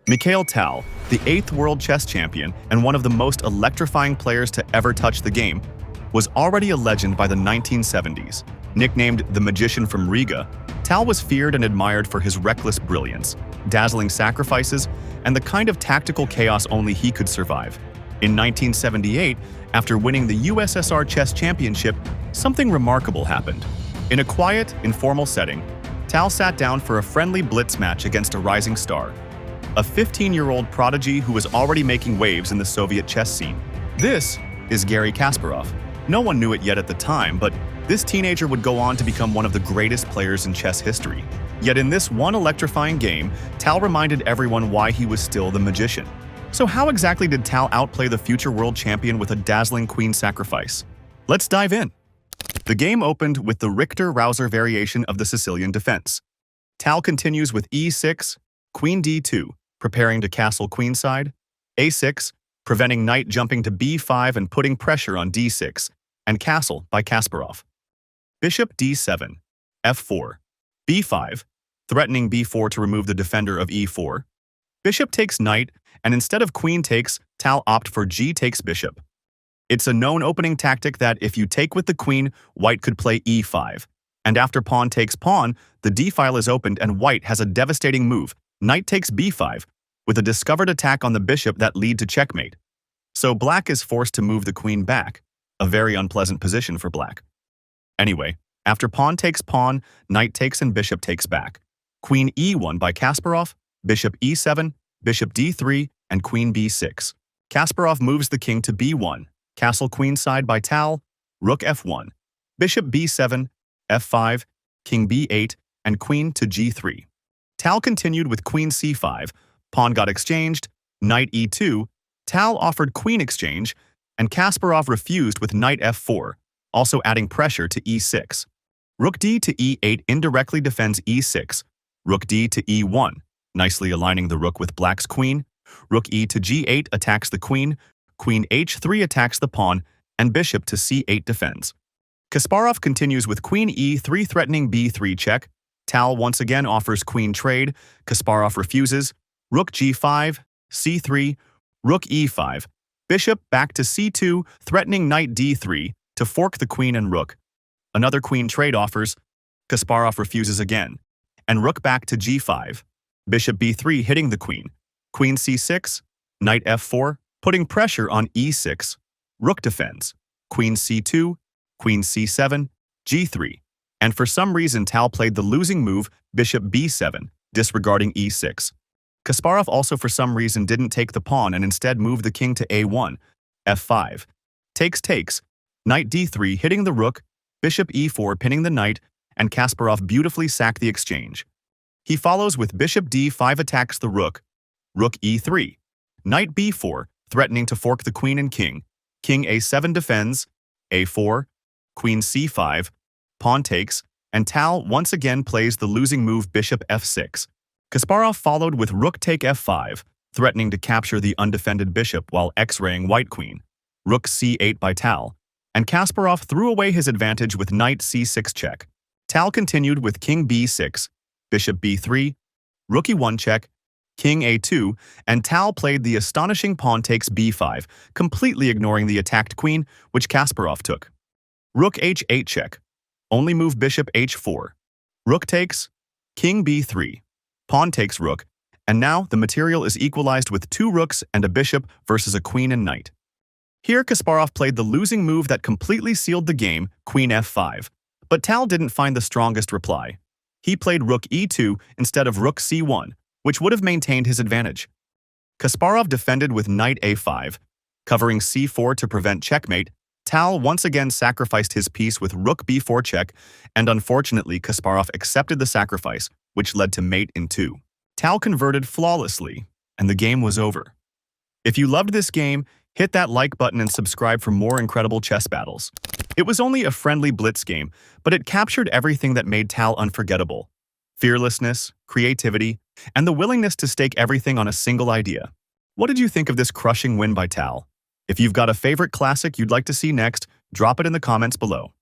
Mikhail Tal, the 8th world chess champion and one of the most electrifying players to ever touch the game, was already a legend by the 1970s. Nicknamed the Magician from Riga, Tal was feared and admired for his reckless brilliance, dazzling sacrifices, and the kind of tactical chaos only he could survive. In 1978, after winning the USSR Chess Championship, something remarkable happened. In a quiet, informal setting, Tal sat down for a friendly blitz match against a rising star, a 15-year-old prodigy who was already making waves in the Soviet chess scene. This is Garry Kasparov. No one knew it yet at the time, but this teenager would go on to become one of the greatest players in chess history. Yet in this one electrifying game, Tal reminded everyone why he was still the magician. So how exactly did Tal outplay the future world champion with a dazzling queen sacrifice? Let's dive in. The game opened with the Richter-Rauser variation of the Sicilian defense. Tal continues with e6, queen d2, preparing to castle queenside, a6, preventing knight jumping to b5 and putting pressure on d6, and castle by Kasparov. Bishop d7, f4, b5, threatening b4 to remove the defender of e4. Bishop takes knight, and instead of queen takes, Tal opt for g takes bishop. It's a known opening tactic that if you take with the queen, white could play e5. And after pawn takes pawn, the d-file is opened and white has a devastating move, knight takes b5, with a discovered attack on the bishop that lead to checkmate. So black is forced to move the queen back, a very unpleasant position for black. Anyway, after pawn takes pawn, knight takes and bishop takes back. Queen e1 by Kasparov, bishop e7, bishop d3, and queen b6. Kasparov moves the king to b1, castle queenside by Tal, rook f1, bishop b7, f5, king b8, and queen to g3. Tal continued with queen c5, pawn got exchanged, knight e2, Tal offered queen exchange, and Kasparov refused with knight f4, also adding pressure to e6. Rook d to e8 indirectly defends e6, rook d to e1, nicely aligning the rook with black's queen, rook e to g8 attacks the queen h3 attacks the pawn, and bishop to c8 defends. Kasparov continues with queen e3 threatening b3 check. Tal once again offers queen trade, Kasparov refuses, rook g5, c3, rook e5, bishop back to c2 threatening knight d3 to fork the queen and rook. Another queen trade offers, Kasparov refuses again, and rook back to g5, bishop b3 hitting the queen c6, knight f4, putting pressure on e6, rook defends, queen c2, queen c7, g3, and for some reason Tal played the losing move bishop b7, disregarding e6. Kasparov also for some reason didn't take the pawn and instead moved the king to a1, f5, takes, knight d3 hitting the rook, bishop e4 pinning the knight, and Kasparov beautifully sacked the exchange. He follows with bishop d5 attacks the rook e3, knight b4 threatening to fork the queen and king a7 defends, a4, queen c5, pawn takes, and Tal once again plays the losing move bishop f6. Kasparov followed with rook take f5, threatening to capture the undefended bishop while x-raying white queen, rook c8 by Tal, and Kasparov threw away his advantage with knight c6 check. Tal continued with king b6, bishop b3, rook e1 check, king a2, and Tal played the astonishing pawn takes b5, completely ignoring the attacked queen, which Kasparov took. Rook h8 check, only move bishop h4, rook takes, king b3, pawn takes rook, and now the material is equalized with 2 rooks and a bishop versus a queen and knight. Here Kasparov played the losing move that completely sealed the game, queen f5, but Tal didn't find the strongest reply. He played rook e2 instead of rook c1, which would have maintained his advantage. Kasparov defended with knight a5, covering c4 to prevent checkmate. Tal once again sacrificed his piece with rook b4 check, and unfortunately Kasparov accepted the sacrifice, which led to mate in 2. Tal converted flawlessly, and the game was over. If you loved this game, hit that like button and subscribe for more incredible chess battles. It was only a friendly blitz game, but it captured everything that made Tal unforgettable. Fearlessness, creativity, and the willingness to stake everything on a single idea. What did you think of this crushing win by Tal? If you've got a favorite classic you'd like to see next, drop it in the comments below.